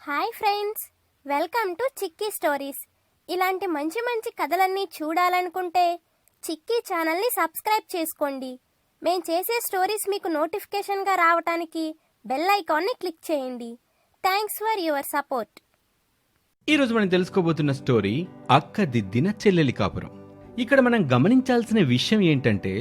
Hi friends, welcome to chikki stories. ఇలాంటి మంచి మంచి కథలన్నీ చూడాలనుకుంటే చిక్కీ ఛానల్ని సబ్స్క్రైబ్ చేసుకోండి. మేము చేసే స్టోరీస్ మీకు నోటిఫికేషన్గా రావడానికి బెల్ ఐకాన్ని క్లిక్ చేయండి. Thanks for your support. ఈరోజు మనం తెలుసుకోబోతున్న స్టోరీ అక్క దిద్దిన చెల్లెలి కాపురం. ఇక్కడ మనం గమనించాల్సిన విషయం ఏంటంటే,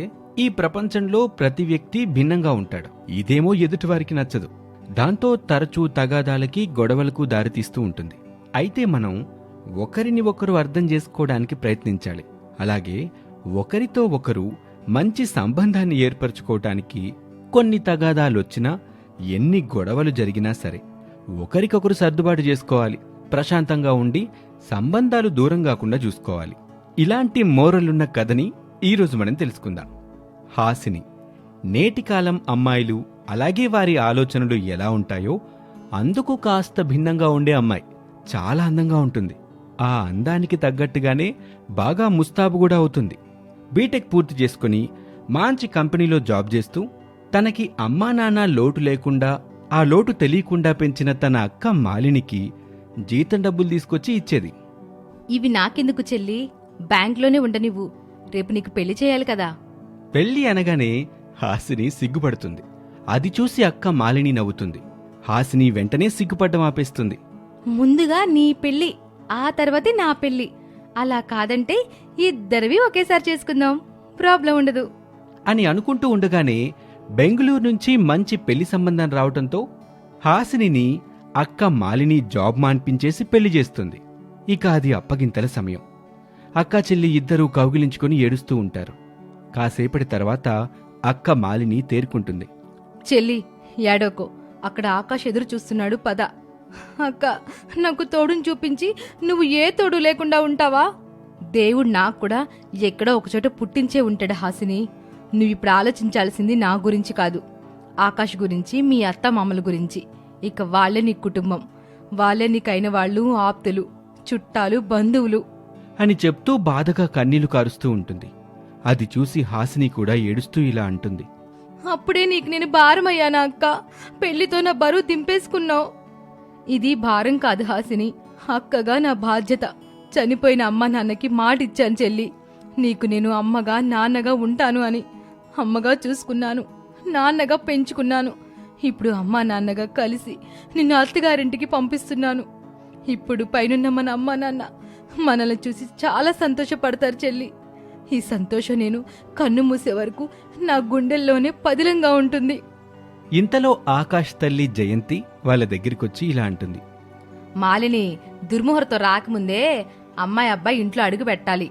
ఈ ప్రపంచంలో ప్రతి వ్యక్తి భిన్నంగా ఉంటాడు. ఇదేమో ఎదుటివారికి నచ్చదు. దాంతో తరచూ తగాదాలకి గొడవలకు దారితీస్తూ ఉంటుంది. అయితే మనం ఒకరిని ఒకరు అర్థం చేసుకోవడానికి ప్రయత్నించాలి. అలాగే ఒకరితో ఒకరు మంచి సంబంధాన్ని ఏర్పరచుకోవటానికి కొన్ని తగాదాలొచ్చినా, ఎన్ని గొడవలు జరిగినా సరే ఒకరికొకరు సర్దుబాటు చేసుకోవాలి. ప్రశాంతంగా ఉండి సంబంధాలు దూరం కాకుండా చూసుకోవాలి. ఇలాంటి మోరలున్న కథని ఈరోజు మనం తెలుసుకుందాం. హాసిని. నేటి కాలం అమ్మాయిలు అలాగే వారి ఆలోచనలు ఎలా ఉంటాయో అందుకు కాస్త భిన్నంగా ఉండే అమ్మాయి చాలా అందంగా ఉంటుంది. ఆ అందానికి తగ్గట్టుగానే బాగా ముస్తాబు కూడా అవుతుంది. బీటెక్ పూర్తి చేసుకుని మంచి కంపెనీలో జాబ్ చేస్తూ తనకి అమ్మా నాన్న లోటు లేకుండా, ఆ లోటు తెలియకుండా పెంచిన తన అక్క మాలినికి జీతం డబ్బులు తీసుకొచ్చి ఇచ్చేది. ఇవి నాకెందుకు చెల్లి, బ్యాంక్లోనే ఉండనివ్వు. రేపు నీకు పెళ్లి చేయాలి కదా. పెళ్లి అనగానే హాసిని సిగ్గుపడుతుంది. అది చూసి అక్క మాలిని నవ్వుతుంది. హాసిని వెంటనే సిగ్గుపడ్డం ఆపేస్తుంది. ముందుగా నీ పెళ్లి, ఆ తర్వాతే నా పెళ్లి. అలా కాదంటే ఇద్దరివి ఒకేసారి చేసుకుందాం, ప్రాబ్లం ఉండదు అని అనుకుంటూ ఉండగానే బెంగుళూరు నుంచి మంచి పెళ్లి సంబంధం రావటంతో హాసినిని అక్క మాలిని జాబ్ మాన్పించేసి పెళ్లి చేస్తుంది. ఇక అది అప్పగింతల సమయం. అక్కా చెల్లి ఇద్దరూ కౌగిలించుకుని ఏడుస్తూ ఉంటారు. కాసేపటి తర్వాత అక్క మాలిని తేరుకుంటుంది. చెల్లి ఏడోకో, అక్కడ ఆకాష్ ఎదురు చూస్తున్నాడు, పద. అక్క, నాకు తోడుని చూపించి నువ్వు ఏ తోడు లేకుండా ఉంటావా? దేవుడు నాకు కూడా ఎక్కడో ఒకచోట పుట్టించే ఉంటాడు హాసిని. నువ్విప్పుడు ఆలోచించాల్సింది నా గురించి కాదు, ఆకాష్ గురించి, మీ అత్త మామల గురించి. ఇక వాళ్లే నీ కుటుంబం, వాళ్లే నీకైన వాళ్ళు, ఆప్తులు, చుట్టాలు, బంధువులు అని చెప్తూ బాధగా కన్నీళ్లు కారుస్తూ ఉంటుంది. అది చూసి హాసిని కూడా ఏడుస్తూ ఇలా అంటుంది. అప్పుడే నీకు నేను భారమయ్యానా అక్క? పెళ్లితో నా బరువు దింపేసుకున్నావు. ఇది భారం కాదు హాసిని, అక్కగా నా బాధ్యత. చనిపోయిన అమ్మ నాన్నకి మాటిచ్చాను చెల్లి, నీకు నేను అమ్మగా నాన్నగా ఉంటాను అని. అమ్మగా చూసుకున్నాను, నాన్నగా పెంచుకున్నాను. ఇప్పుడు అమ్మా నాన్నగా కలిసి నిన్ను అత్తగారింటికి పంపిస్తున్నాను. ఇప్పుడు పైనున్న మన అమ్మా నాన్న మనల్ని చూసి చాలా సంతోషపడతారు చెల్లి. ఈ సంతోషం నేను కన్ను మూసే వరకు నా గుండెల్లోనే పదిలంగా ఉంటుంది. ఇంతలో ఆకాష్ తల్లి జయంతి వాళ్ళ దగ్గరికొచ్చి ఇలా అంటుంది. మాలిని, దుర్ముహూర్తం రాకముందే అమ్మాయి అబ్బాయి ఇంట్లో అడుగు పెట్టాలి.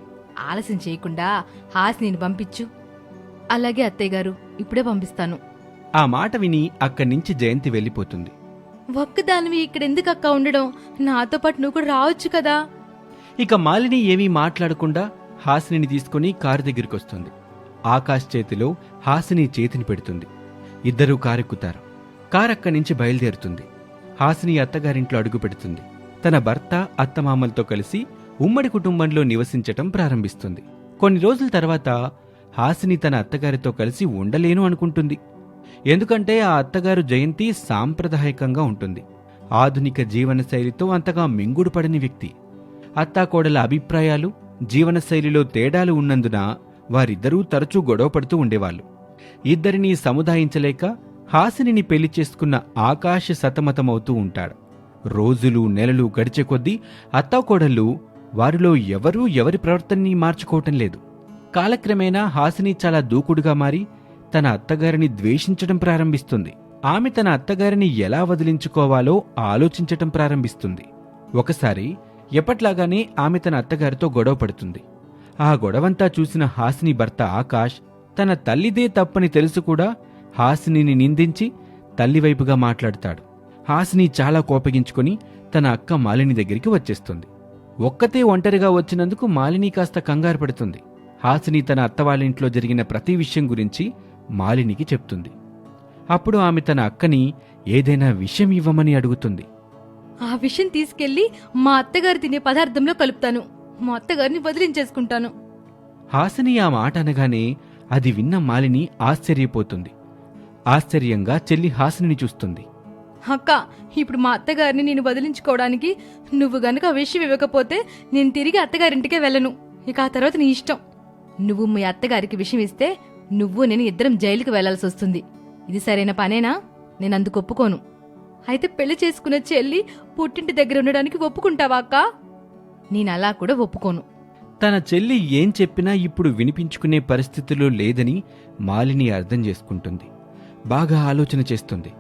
ఆలస్యం చేయకుండా హాసినిని పంపించు. అలాగే అత్తయ్య గారు, ఇప్పుడే పంపిస్తాను. ఆ మాట విని అక్కడి నుంచి జయంతి వెళ్ళిపోతుంది. ఒక్కదానివి ఇక్కడెందుకు అక్క ఉండడం? నాతో పాటు నువ్వు కూడా రావచ్చు కదా. ఇక మాలిని ఏమీ మాట్లాడకుండా హాసినిని తీసుకుని కారు దగ్గరికొస్తుంది. ఆకాష్ చేతిలో హాసిని చేతిని పెడుతుంది. ఇద్దరూ కారెక్కుతారు. కారక్కడి నుంచి బయలుదేరుతుంది. హాసిని అత్తగారింట్లో అడుగు పెడుతుంది. తన భర్త అత్తమామలతో కలిసి ఉమ్మడి కుటుంబంలో నివసించటం ప్రారంభిస్తుంది. కొన్ని రోజుల తర్వాత హాసిని తన అత్తగారితో కలిసి ఉండలేను అనుకుంటుంది. ఎందుకంటే ఆ అత్తగారు జయంతి సాంప్రదాయకంగా ఉంటుంది. ఆధునిక జీవనశైలితో అంతగా మింగుడు పడని వ్యక్తి. అత్తాకోడల అభిప్రాయాలు, జీవనశైలిలో తేడాలు ఉన్నందున వారిద్దరూ తరచూ గొడవ పడుతూ ఉండేవాళ్లు. ఇద్దరినీ సముదాయించలేక హాసినిని పెళ్లి చేసుకున్న ఆకాష్ సతమతమవుతూ ఉంటాడు. రోజులు నెలలు గడిచే కొద్దీ అత్తాకోడళ్ళు వారిలో ఎవరూ ఎవరి ప్రవర్తనని మార్చుకోవటం లేదు. కాలక్రమేణా హాసిని చాలా దూకుడుగా మారి తన అత్తగారిని ద్వేషించడం ప్రారంభిస్తుంది. ఆమె తన అత్తగారిని ఎలా వదిలించుకోవాలో ఆలోచించటం ప్రారంభిస్తుంది. ఒకసారి ఎప్పట్లాగానే ఆమె తన అత్తగారితో గొడవ పడుతుంది. ఆ గొడవంతా చూసిన హాసిని భర్త ఆకాష్ తన తల్లిదే తప్పని తెలుసు కూడా హాసినిని నిందించి తల్లివైపుగా మాట్లాడతాడు. హాసిని చాలా కోపగించుకుని తన అక్క మాలిని దగ్గరికి వచ్చేస్తుంది. ఒక్కతే ఒంటరిగా వచ్చినందుకు మాలిని కాస్త కంగారు పడుతుంది. హాసిని తన అత్తవాళ్ళింట్లో జరిగిన ప్రతి విషయం గురించి మాలినికి చెప్తుంది. అప్పుడు ఆమె తన అక్కని ఏదైనా విషయం ఇవ్వమని అడుగుతుంది. ఆ విషయం తీసుకెళ్లి మా అత్తగారు తినే పదార్థంలో కలుపుతాను, మా అత్తగారిని వదిలించేసుకుంటాను. హాసిని ఆ మాట అనగానే అది విన్న మాలిని ఆశ్చర్యపోతుంది. ఆశ్చర్యంగా చెల్లి హాసినిని చూస్తుంది. అక్క, ఇప్పుడు మా అత్తగారిని నేను వదిలించుకోవడానికి నువ్వు గనక ఆ విషయం ఇవ్వకపోతే నేను తిరిగి అత్తగారింటికే వెళ్ళను. ఇక ఆ తర్వాత నీ ఇష్టం. నువ్వు మీ అత్తగారికి విషయం ఇస్తే నువ్వు నేను ఇద్దరం జైలుకి వెళ్లాల్సి వస్తుంది. ఇది సరైన పనేనా? నేను అందుకు ఒప్పుకోను. అయితే పెళ్లి చేసుకునే చెల్లి పుట్టింటి దగ్గర ఉండడానికి ఒప్పుకుంటావా అక్క? నేను అలా కూడా ఒప్పుకోను. తన చెల్లి ఏం చెప్పినా ఇప్పుడు వినిపించుకునే పరిస్థితిలో లేదని మాలిని అర్థం చేసుకుంటుంది. బాగా ఆలోచన చేస్తుంది.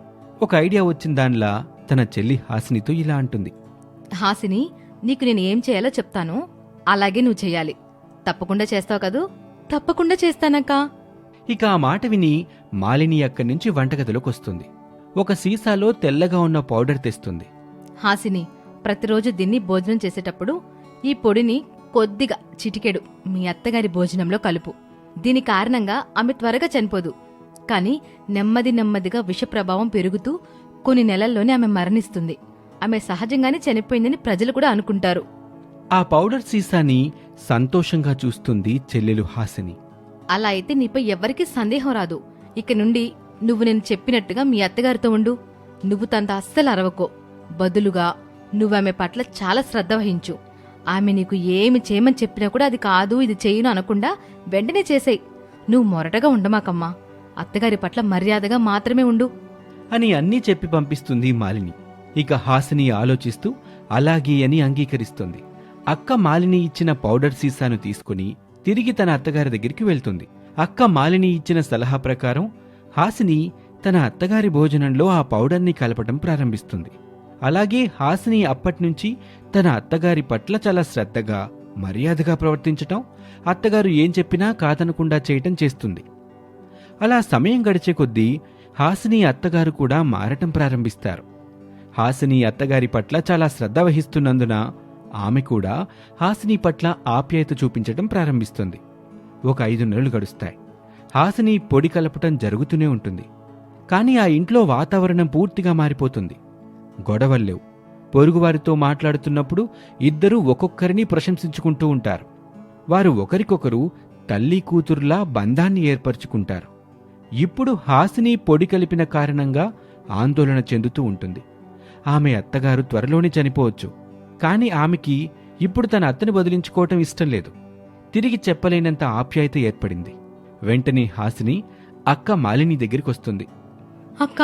ఒక ఐడియా వచ్చిన దానిలా తన చెల్లి హాసినితో ఇలా అంటుంది. హాసిని, నీకు నేను ఏం చేయాలో చెప్తాను, అలాగే నువ్వు చెయ్యాలి. తప్పకుండా చేస్తావు కదూ? తప్పకుండా చేస్తానక్కా. ఇక ఆ మాట విని మాలిని అక్కడి నుంచి వంటగదిలోకి వస్తుంది. ఒక సీసాలో తెల్లగా ఉన్న పౌడర్ తెస్తుంది. హాసిని, ప్రతిరోజు దీన్ని భోజనం చేసేటప్పుడు ఈ పొడిని కొద్దిగా చిటికెడు మీ అత్తగారి భోజనంలో కలుపు. దీని కారణంగా ఆమె త్వరగా చనిపోదు, కానీ నెమ్మదిగా విషప్రభావం పెరుగుతూ కొన్ని నెలల్లోనే ఆమె మరణిస్తుంది. ఆమె సహజంగానే చనిపోయిందని ప్రజలు కూడా అనుకుంటారు. ఆ పౌడర్ సీసాని సంతోషంగా చూస్తుంది చెల్లెలు హాసిని. అలా అయితే నీపై ఎవ్వరికీ సందేహం రాదు. ఇక నుండి నువ్వు నేను చెప్పినట్టుగా మీ అత్తగారితో ఉండు. నువ్వు తనతో అస్సలు అరవకో. బదులుగా నువ్వామె పట్ల చాలా శ్రద్ధ వహించు. ఆమె నీకు ఏమి చేయమని చెప్పినా కూడా అది కాదు ఇది చెయ్యను అనకుండా వెంటనే చేసేయ్. నువ్వు మొరటగా ఉండమాకమ్మా. అత్తగారి పట్ల మర్యాదగా మాత్రమే ఉండు అని అన్నీ చెప్పి పంపిస్తుంది మాలిని. ఇక హాసిని ఆలోచిస్తూ అలాగే అని అంగీకరిస్తుంది. అక్క మాలిని ఇచ్చిన పౌడర్ సీసాను తీసుకుని తిరిగి తన అత్తగారి దగ్గరికి వెళ్తుంది. అక్క మాలిని ఇచ్చిన సలహా ప్రకారం హాసిని తన అత్తగారి భోజనంలో ఆ పౌడర్ని కలపటం ప్రారంభిస్తుంది. అలాగే హాసిని అప్పట్నుంచి తన అత్తగారి పట్ల చాలా శ్రద్ధగా మర్యాదగా ప్రవర్తించటం, అత్తగారు ఏం చెప్పినా కాదనకుండా చేయటం చేస్తుంది. అలా సమయం గడిచే కొద్దీ హాసిని అత్తగారు కూడా మారటం ప్రారంభిస్తారు. హాసిని అత్తగారి పట్ల చాలా శ్రద్ధ వహిస్తున్నందున ఆమె కూడా హాసిని పట్ల ఆప్యాయత చూపించటం ప్రారంభిస్తుంది. ఒక 5 నెలలు గడుస్తాయి. హాసిని పొడి కలపటం జరుగుతూనే ఉంటుంది. కానీ ఆ ఇంట్లో వాతావరణం పూర్తిగా మారిపోతుంది. గొడవల్లేవు. పొరుగువారితో మాట్లాడుతున్నప్పుడు ఇద్దరూ ఒక్కొక్కరిని ప్రశంసించుకుంటూ ఉంటారు. వారు ఒకరికొకరు తల్లి కూతురులా బంధాన్ని ఏర్పరచుకుంటారు. ఇప్పుడు హాసిని పొడి కలిపిన కారణంగా ఆందోళన చెందుతూ ఉంటుంది. ఆమె అత్తగారు త్వరలోనే చనిపోవచ్చు. కాని ఆమెకి ఇప్పుడు తన అత్తని వదిలించుకోవటం ఇష్టం లేదు. తిరిగి చెప్పలేనంత ఆప్యాయత ఏర్పడింది. వెంటనే హాసిని అక్క మాలిని దగ్గరికొస్తుంది. అక్క,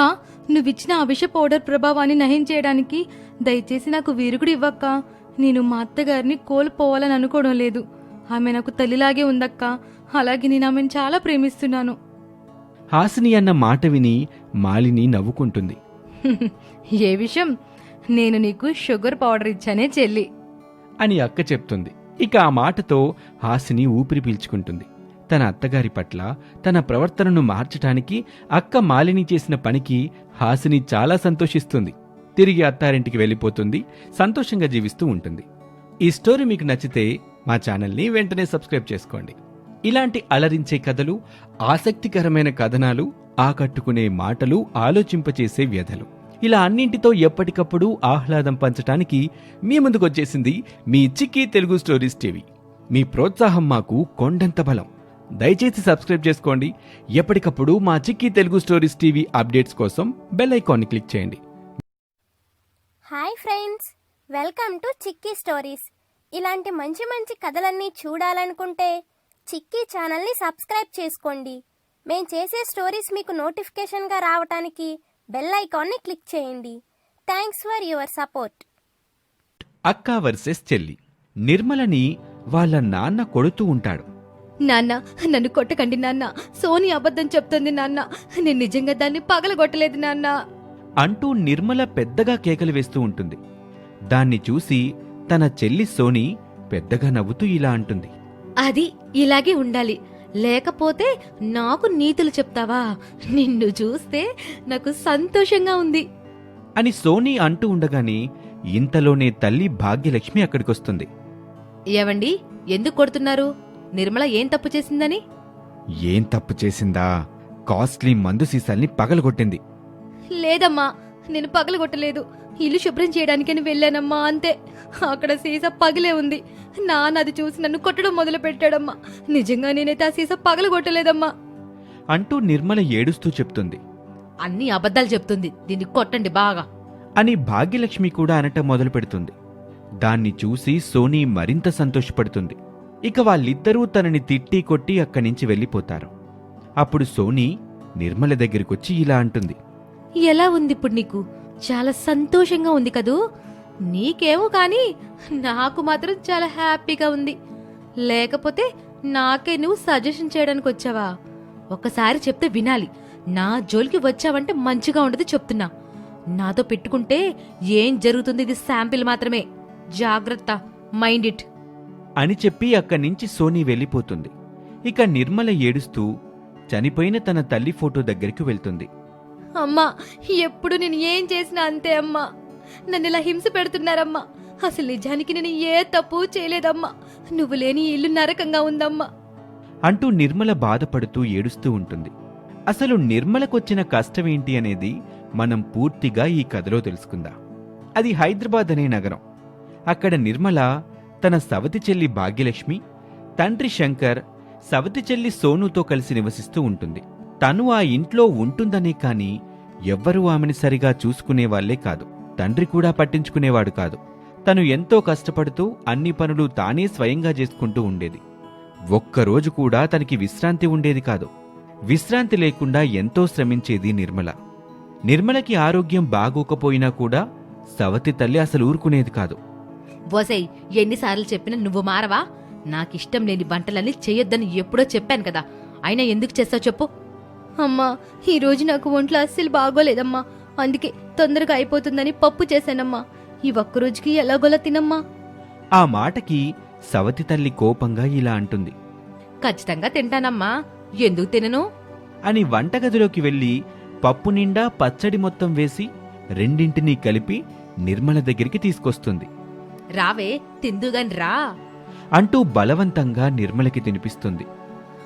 నువ్విచ్చిన ఆ విష పౌడర్ ప్రభావాన్ని నయం చేయడానికి దయచేసి నాకు వీరుకుడు ఇవ్వక్క. నేను మా అత్తగారిని కోల్పోవాలని అనుకోవడం లేదు. ఆమె నాకు తల్లిలాగే ఉందక్క. అలాగే నేను ఆమెను చాలా ప్రేమిస్తున్నాను. హాసిని అన్న మాట విని మాలిని నవ్వుకుంటుంది. ఏ విషయం? నేను నీకు షుగర్ పౌడర్ ఇచ్చానే చెల్లి అని అక్క చెప్తుంది. ఇక ఆ మాటతో హాసిని ఊపిరి పీల్చుకుంటుంది. తన అత్తగారి పట్ల తన ప్రవర్తనను మార్చటానికి అక్క మాలిని చేసిన పనికి హాసిని చాలా సంతోషిస్తుంది. తిరిగి అత్తారింటికి వెళ్ళిపోతుంది. సంతోషంగా జీవిస్తూ ఉంటుంది. ఈ స్టోరీ మీకు నచ్చితే మా ఛానల్ని వెంటనే సబ్స్క్రైబ్ చేసుకోండి. ఇలాంటి అలరించే కథలు, ఆసక్తికరమైన కథనాలు, ఆకట్టుకునే మాటలు, ఆలోచింపచేసే వ్యధలు, ఇలా అన్నింటితో ఎప్పటికప్పుడు ఆహ్లాదం పంచటానికి మీ ముందుకొచ్చేసింది మీ చిక్కీ తెలుగు స్టోరీస్ టీవీ. మీ ప్రోత్సాహం మాకు కొండంత బలం. దయచేసి సబ్స్క్రైబ్ చేసుకోండి. ఎప్పటికప్పుడు మా chikki Telugu stories TV updates కోసం బెల్ ఐకాన్ని క్లిక్ చేయండి. Hi friends, welcome to chikki stories. ఇలాంటి మంచి మంచి కథలన్నీ చూడాలనుకుంటే చిక్కీ ఛానల్ని సబ్స్క్రైబ్ చేసుకోండి. మేం చేసే స్టోరీస్ మీకు నోటిఫికేషన్గా రావటానికి బెల్ ఐకాన్ని క్లిక్ చేయండి. Thanks for your support. అక్క వర్సెస్ చెల్లి. నిర్మలని వాళ్ళ నాన్న కొడుతూ ఉంటాడు. నాన్న, నన్ను కొట్టకండి నాన్న. సోని అబద్ధం చెప్తుంది నాన్న. నేను నిజంగా దాన్ని పగలగొట్టలేదు నాన్న అంటూ నిర్మల పెద్దగా కేకలు వేస్తూ ఉంటుంది. దాన్ని చూసి తన చెల్లి సోని పెద్దగా నవ్వుతూ ఇలా అంటుంది. అది ఇలాగే ఉండాలి, లేకపోతే నాకు నీతులు చెప్తావా? నిన్ను చూస్తే నాకు సంతోషంగా ఉంది అని సోని అంటూ ఉండగానే ఇంతలోనే తల్లి భాగ్యలక్ష్మి అక్కడికొస్తుంది. ఏవండి, ఎందుకు కొడుతున్నారు? నిర్మల ఏం తప్పు చేసిందని? ఏం తప్పు చేసిందా? కాస్ట్లీ మందు సీసాల్ని పగలగొట్టింది. లేదమ్మా, నేను పగలగొట్టలేదు. ఇల్లు శుభ్రం చేయడానికని వెళ్ళానమ్మా, అంతే. అక్కడ సీసా పగిలే ఉంది. నాన్న అది చూసి నన్ను కొట్టడం మొదలు పెట్టాడమ్మా. నిజంగా నేనైతే ఆ సీసా పగలగొట్టలేదమ్మా అంటూ నిర్మల ఏడుస్తూ చెప్తుంది. అన్ని అబద్ధాలు చెప్తుంది. దీన్ని కొట్టండి బాగా. అని భాగ్యలక్ష్మి కూడా అనటం మొదలు పెడుతుంది. దాన్ని చూసి సోనీ మరింత సంతోషపడుతుంది. ఇక వాళ్ళిద్దరూ తనని తిట్టి కొట్టి అక్కడి వెళ్ళిపోతారు. అప్పుడు సోనీ నిర్మల దగ్గరికొచ్చి ఇలా అంటుంది. ఎలా ఉంది ఇప్పుడు నీకు? చాలా సంతోషంగా ఉంది కదూ? నీకేమో కాని నాకు మాత్రం చాలా హ్యాపీగా ఉంది. లేకపోతే నాకే నువ్వు సజెషన్ చేయడానికి వచ్చావా? ఒక్కసారి చెప్తే వినాలి. నా జోలికి వచ్చావంటే మంచిగా ఉండదు చెప్తున్నా. నాతో పెట్టుకుంటే ఏం జరుగుతుంది ఇది శాంపిల్ మాత్రమే. జాగ్రత్త, మైండ్ ఇట్ అని చెప్పి అక్కడి సోనీ వెళ్ళిపోతుంది. ఇక నిర్మల ఏడుస్తూ చనిపోయిన తన తల్లి ఫోటో దగ్గరికి వెళ్తుంది. అమ్మా, ఎప్పుడు నేను ఏం చేసినా అంతే అమ్మా. నన్ను ఇలా హింస పెడుతున్నారమ్మా. అసలు నిజానికి నేను ఏ తప్పు చేయలేదమ్మా. నువ్వు లేని ఇల్లు నరకంగా ఉందమ్మా అంటూ నిర్మల బాధపడుతూ ఏడుస్తూ ఉంటుంది. అసలు నిర్మలకొచ్చిన కష్టమేంటి అనేది మనం పూర్తిగా ఈ కథలో తెలుసుకుందాం. అది హైదరాబాద్ అనే నగరం. అక్కడ నిర్మల తన సవతి చెల్లి భాగ్యలక్ష్మి, తండ్రి శంకర్, సవతి చెల్లి సోనుతో కలిసి నివసిస్తూ ఉంటుంది. తను ఆ ఇంట్లో ఉంటుందనే కాని ఎవ్వరూ ఆమెని సరిగా చూసుకునేవాళ్లే కాదు. తండ్రి కూడా పట్టించుకునేవాడు కాదు. తను ఎంతో కష్టపడుతూ అన్ని పనులు తానే స్వయంగా చేసుకుంటూ ఉండేది. ఒక్కరోజు కూడా తనకి విశ్రాంతి ఉండేది కాదు. విశ్రాంతి లేకుండా ఎంతో శ్రమించేది నిర్మల. నిర్మలకి ఆరోగ్యం బాగోకపోయినా కూడా సవతి తల్లి అసలు ఊరుకునేది కాదు. బోసై, ఎన్నిసార్లు చెప్పినా నువ్వు మారవా? నాకిష్టం లేని వంటలన్నీ చేయొద్దని ఎప్పుడో చెప్పాను కదా. అయినా ఎందుకు చేస్తావు చెప్పు. అమ్మా, ఈరోజు నాకు ఒంట్లో అస్సలు బాగోలేదమ్మా. అందుకే తొందరగా అయిపోతుందని పప్పు చేశానమ్మా. ఈ ఒక్కరోజుకి ఎలాగోలా తినమ్మా. ఆ మాటకి సవతి తల్లి కోపంగా ఇలా అంటుంది. ఖచ్చితంగా తింటానమ్మా, ఎందుకు తినను? అని వంటగదిలోకి వెళ్లి పప్పు నిండా పచ్చడి మొత్తం వేసి రెండింటినీ కలిపి నిర్మల దగ్గరికి తీసుకొస్తుంది. రావే, తిందుగాని రా అంటూ బలవంతంగా నిర్మలకి తినిపిస్తుంది.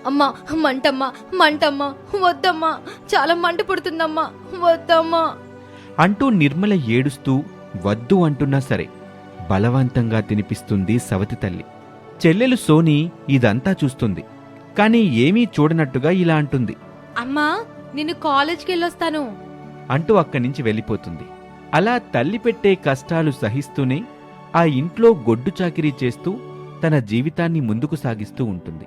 అమ్మా, మంటమ్మా, మంటమ్మా, వద్దమ్మా, చాలా మంట పుడుతుందమ్మా, వద్దమ్మా అంటూ నిర్మల ఏడుస్తూ వద్దు అంటున్నా సరే బలవంతంగా తినిపిస్తుంది సవతి తల్లి. చెల్లెలు సోనీ ఇదంతా చూస్తుంది. కాని ఏమీ చూడనట్టుగా ఇలా అంటుంది. అమ్మా, నిన్ను కాలేజ్కి వెళ్ళొస్తాను అంటూ అక్కడి వెళ్ళిపోతుంది. అలా తల్లి పెట్టే కష్టాలు సహిస్తూనే ఆ ఇంట్లో గొడ్డు చాకిరీ చేస్తూ తన జీవితాన్ని ముందుకు సాగిస్తూ ఉంటుంది.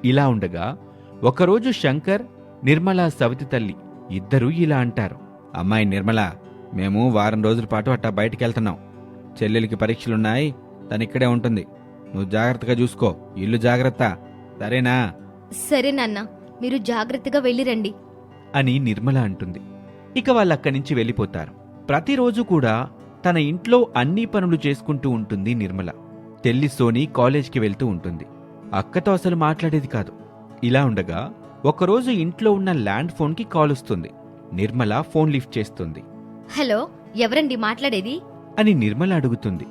ఇలా ఉండగా ఒకరోజు శంకర్, నిర్మల సవతి తల్లి ఇద్దరూ ఇలా అంటారు. అమ్మాయి నిర్మల, మేము వారం రోజుల పాటు అట్టా బయటికెళ్తున్నాం. చెల్లెలికి పరీక్షలున్నాయి, తనిక్కడే ఉంటుంది. నువ్వు జాగ్రత్తగా చూసుకో, ఇల్లు జాగ్రత్త, సరేనా? సరే నాన్న, మీరు జాగ్రత్తగా వెళ్ళిరండి అని నిర్మల అంటుంది. ఇక వాళ్ళక్కడి వెళ్ళిపోతారు. ప్రతిరోజు కూడా తన ఇంట్లో అన్ని పనులు చేసుకుంటూ ఉంటుంది నిర్మల. తెల్లి సోనీ కాలేజ్కి వెళ్తూ ఉంటుంది. అక్కతో అసలు మాట్లాడేది కాదు. ఇలా ఉండగా ఒకరోజు ఇంట్లో ఉన్న ల్యాండ్ ఫోన్కి కాల్ వస్తుంది. నిర్మల ఫోన్ లిఫ్ట్ చేస్తుంది. హలో, ఎవరండి మాట్లాడేది? అని నిర్మల అడుగుతుంది.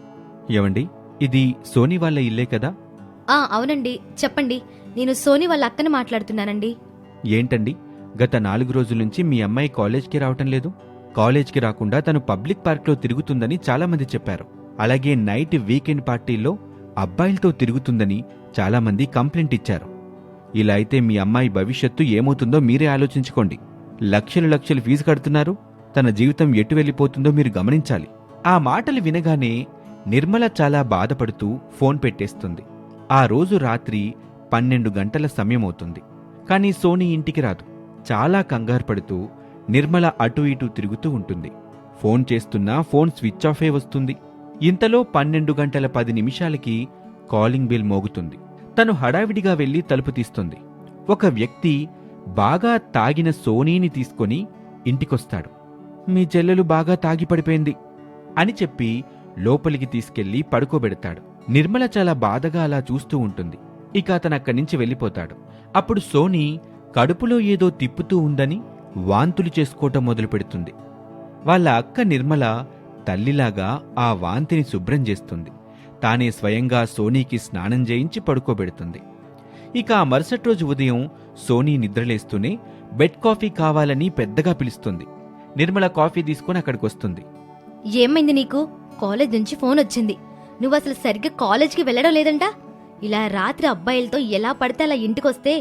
ఏవండి, ఇది సోనీ వాళ్ళ ఇల్లే కదా? అవునండి, చెప్పండి. నేను సోనీ వాళ్ళ అక్కని మాట్లాడుతున్నానండి. ఏంటండి, గత 4 రోజుల నుంచి మీ అమ్మాయి కాలేజ్కి రావటం లేదు? కాలేజ్కి రాకుండా తను పబ్లిక్ పార్క్లో తిరుగుతుందని చాలామంది చెప్పారు. అలాగే నైట్ వీకెండ్ పార్టీల్లో అబ్బాయిలతో తిరుగుతుందని చాలామంది కంప్లైంట్ ఇచ్చారు. ఇలా అయితే మీ అమ్మాయి భవిష్యత్తు ఏమవుతుందో మీరే ఆలోచించుకోండి. లక్షలు ఫీజు కడుతున్నారు. తన జీవితం ఎటు వెళ్ళిపోతుందో మీరు గమనించాలి. ఆ మాటలు వినగానే నిర్మల చాలా బాధపడుతూ ఫోన్ పెట్టేస్తుంది. ఆ రోజు రాత్రి 12 గంటల సమయమవుతుంది. కానీ సోనీ ఇంటికి రాదు. చాలా కంగారు పడుతూ నిర్మల అటూ ఇటూ తిరుగుతూ ఉంటుంది. ఫోన్ చేస్తున్నా ఫోన్ స్విచ్ ఆఫే వస్తుంది. ఇంతలో 12:10 కాలింగ్ బెల్ మోగుతుంది. తను హడావిడిగా వెళ్లి తలుపు తీస్తుంది. ఒక వ్యక్తి బాగా తాగిన సోనీని తీసుకొని ఇంటికొస్తాడు. మీ చెల్లెలు బాగా తాగి పడిపోయింది అని చెప్పి లోపలికి తీసుకెళ్లి పడుకోబెడతాడు. నిర్మల చాలా బాధగా అలా చూస్తూ ఉంటుంది. ఇక అతనక్కడి వెళ్ళిపోతాడు. అప్పుడు సోనీ కడుపులో ఏదో తిప్పుతూ ఉందని వాంతులు చేసుకోవటం మొదలు పెడుతుంది. వాళ్ళ అక్క నిర్మల తల్లిలాగా ఆ వాంతిని శుభ్రం చేస్తుంది. తానే స్వయంగా సోనీకి స్నానం చేయించి పడుకోబెడుతుంది. ఇక ఆ మరుసటి రోజు ఉదయం సోనీ నిద్రలేస్తూనే బెడ్ కాఫీ కావాలని పెద్దగా పిలుస్తుంది. నిర్మల కాఫీ తీసుకుని అక్కడికొస్తుంది. ఏమైంది నీకు? కాలేజ్ నుంచి ఫోన్ వచ్చింది. నువ్వు అసలు సరిగ్గా కాలేజ్కి వెళ్ళడం లేదంట. ఇలా రాత్రి అబ్బాయిలతో ఎలా పడితే అలా ఇంటికొస్తే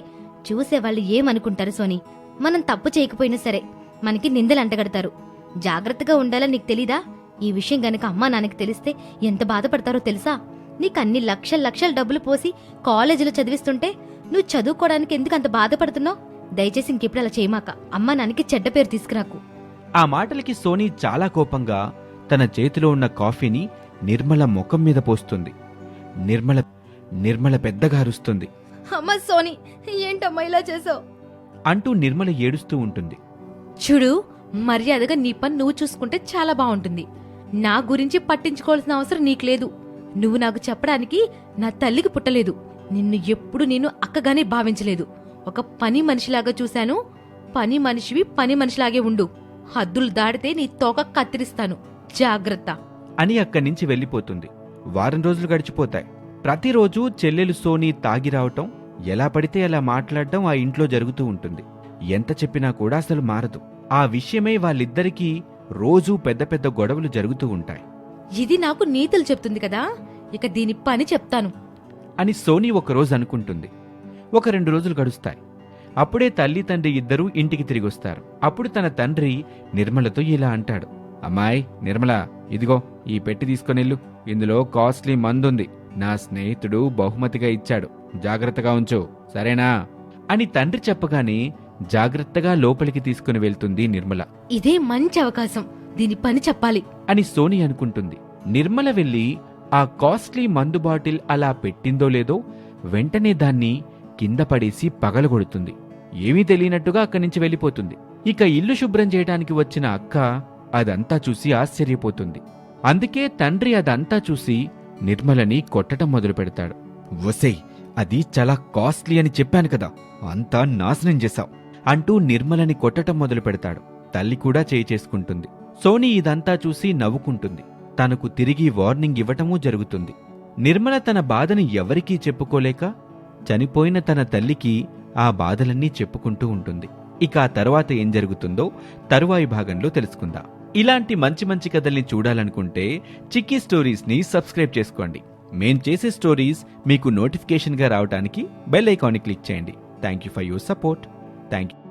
చూసేవాళ్ళు ఏమనుకుంటారు సోనీ? మనం తప్పు చేయకపోయినా సరే మనకి నిందలు అంటగడతారు. జాగ్రత్తగా ఉండాలని నీకు తెలీదా? ఈ విషయం గనక అమ్మా నాన్నకి తెలిస్తే ఎంత బాధపడతారో తెలుసా? నీకు అన్ని లక్షల డబ్బులు పోసి కాలేజీలో చదివిస్తుంటే నువ్వు చదువుకోవడానికి ఎందుకు అంత బాధపడుతున్నావు? దయచేసి ఇంకెప్పుడు అలా చేయమాక. అమ్మా నాన్నకి చెడ్డ పేరు తీసుకురాకు. ఆ మాటలకి సోనీ చాలా కోపంగా తన చేతిలో ఉన్న కాఫీని నిర్మల ముఖం మీద పోస్తుంది. నిర్మల పెద్దగా అరుస్తుంది. అమ్మా సోనీ, ఏంటమ్మా ఇలా చేసావు? అంటూ నిర్మల ఏడుస్తూ ఉంటుంది. చూడు, మర్యాదగా నీ పని నువ్వు చూసుకుంటే చాలా బాగుంటుంది. నా గురించి పట్టించుకోవాల్సిన అవసరం నీకు లేదు. నువ్వు నాకు చెప్పడానికి నా తల్లికి పుట్టలేదు. నిన్ను ఎప్పుడు నేను అక్కగానే భావించలేదు. ఒక పని మనిషిలాగా చూశాను. పని మనిషివి పని మనిషిలాగే ఉండు. హద్దులు దాడితే నీ తోక కత్తిరిస్తాను, జాగ్రత్త అని అక్కడి నుంచి వెళ్ళిపోతుంది. వారం రోజులు గడిచిపోతాయి. ప్రతిరోజు చెల్లెలు సోనీ తాగి రావటం, ఎలా పడితే అలా మాట్లాడటం ఆ ఇంట్లో జరుగుతూ ఉంటుంది. ఎంత చెప్పినా కూడా అసలు మారదు. ఆ విషయమై వాళ్ళిద్దరికీ రోజూ పెద్ద పెద్ద గొడవలు జరుగుతూ ఉంటాయి ఇది నాకు నీతులు చెప్తుంది కదా, ఇక దీని పని చెప్తాను అని సోనీ ఒకరోజు అనుకుంటుంది. 1-2 రోజులు గడుస్తాయి. అప్పుడే తల్లి తండ్రి ఇద్దరూ ఇంటికి తిరిగొస్తారు. అప్పుడు తన తండ్రి నిర్మలతో ఇలా అంటాడు. అమ్మాయి నిర్మల, ఇదిగో ఈ పెట్టి తీసుకొనిల్లు. ఇందులో కాస్ట్లీ మందుంది. నా స్నేహితుడు బహుమతిగా ఇచ్చాడు. జాగ్రత్తగా ఉంచు, సరేనా అని తండ్రి చెప్పగానే జాగ్రత్తగా లోపలికి తీసుకుని వెళ్తుంది నిర్మల. ఇదే మంచి అవకాశం, దీని పని చెప్పాలి అని సోనీ అనుకుంటుంది. నిర్మల వెళ్లి ఆ కాస్ట్లీ మందు బాటిల్ అలా పెట్టిందో లేదో వెంటనే దాన్ని కింద పడేసి పగలగొడుతుంది. ఏమీ తెలియనట్టుగా అక్కడి నుంచి వెళ్ళిపోతుంది. ఇక ఇల్లు శుభ్రం చేయడానికి వచ్చిన అక్క అదంతా చూసి ఆశ్చర్యపోతుంది. అందుకే తండ్రి అదంతా చూసి నిర్మలని కొట్టడం మొదలు పెడతాడు. వసేయ్, అది చాలా కాస్ట్లీ అని చెప్పాను కదా, అంతా నాశనం చేశావు అంటూ నిర్మలని కొట్టడం మొదలు పెడతాడు. తల్లి కూడా చేయి చేసుకుంటుంది. సోనీ ఇదంతా చూసి నవ్వుకుంటుంది. తనకు తిరిగి వార్నింగ్ ఇవ్వటమూ జరుగుతుంది. నిర్మల తన బాధని ఎవరికీ చెప్పుకోలేక చనిపోయిన తన తల్లికి ఆ బాధలన్నీ చెప్పుకుంటూ ఉంటుంది. ఇక ఆ తర్వాత ఏం జరుగుతుందో తరువాయి భాగంలో తెలుసుకుందాం. ఇలాంటి మంచి మంచి కథల్ని చూడాలనుకుంటే చిక్కీ స్టోరీస్ని సబ్స్క్రైబ్ చేసుకోండి. మేం చేసే స్టోరీస్ మీకు నోటిఫికేషన్గా రావడానికి బెల్ ఐకాన్ని క్లిక్ చేయండి. Thank you for your support. Thank you.